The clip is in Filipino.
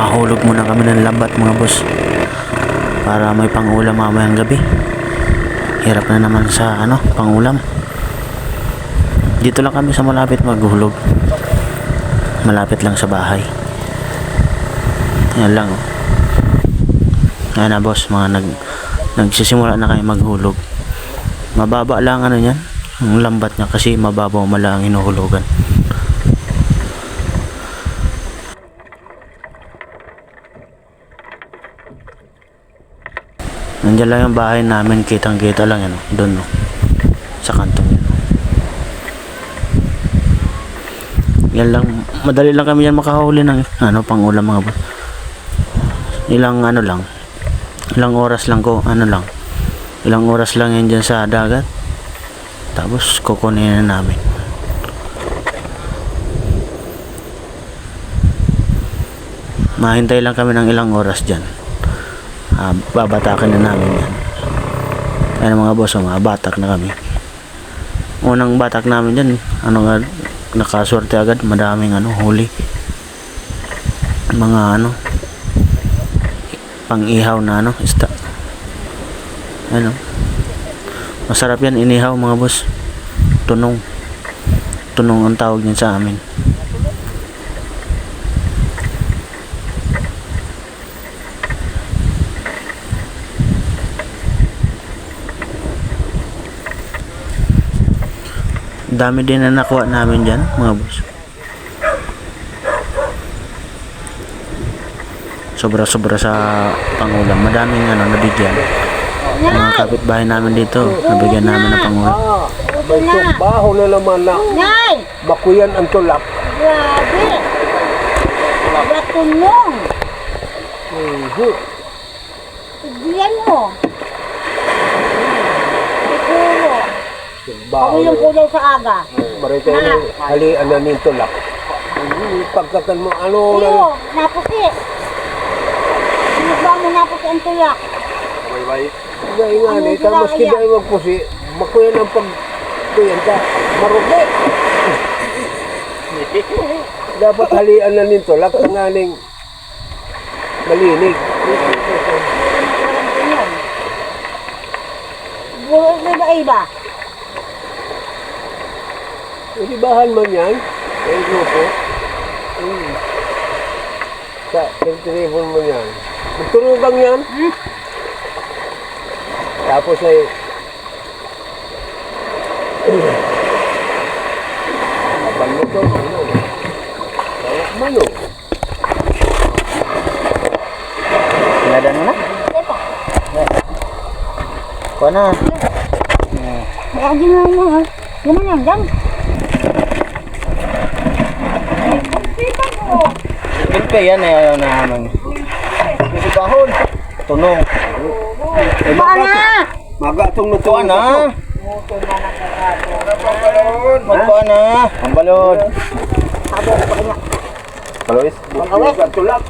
Makahulog muna kami ng lambat mga boss para may pangulam mamayang gabi. Hirap na naman sa pangulam. Dito lang kami sa malapit maghulog. Malapit lang sa bahay. Yan lang. Ayan na boss, nagsisimula na kayo maghulog. Mababa lang yan, ang lambat niya kasi mababaw mala ang hinuhulugan. Nandiyan lang yung bahay namin, kitang kita lang yan, doon sa kantong yan. Yan lang, madali lang kami yan makahuli ng pangulam mga boss. Ilang oras lang ilang oras lang yan dyan sa dagat, tapos kukunin na namin. Mahintay lang kami ng ilang oras dyan. Babatakin na namin yan. Ayan mga boss, batak na kami. Unang batak namin dyan, nakaswerte agad, madaming huli. Mga pang ihaw na isda. Masarap yan inihaw mga boss. Tunong ang tawag niyan sa amin. Dami din na nakuha namin dyan mga boss. Sobra sa pangulam. Madaming nabigyan. Mga kapitbahay namin dito, nabigyan namin ng pangulam. May baho na naman na bakuyan ang tulak. Grabe. Batunong. Tigyan mo. Siguro. Ako yung kulay sa aga. Marito na halian na ng tulak. Pagkatan mo Iyo, napusi. Sinugba mo napusi ang tulak. Bye-bye. Dahil nga nito, maski dahil magpusi, bakuyan ang pagkuyan ka. Marugi. Dapat halian na ng tulak, tanganing malinig. Buhay na ba iba? Ibahan man yan. Ay, grupo. Sa telephone mo yan. Magturugang yan. Tapos ay abang mo ito. Mano. Pinadan mo na? Kuha na. Lagi na mo. Gano'n yan dyan. Pilpe yan ayaw na naman. Kasi bahon. Tunong. Paana? Magatong na ito. Kuha na. Magkuha na. Ang balon. Sabi ko pa kanya. Palois. Tulak.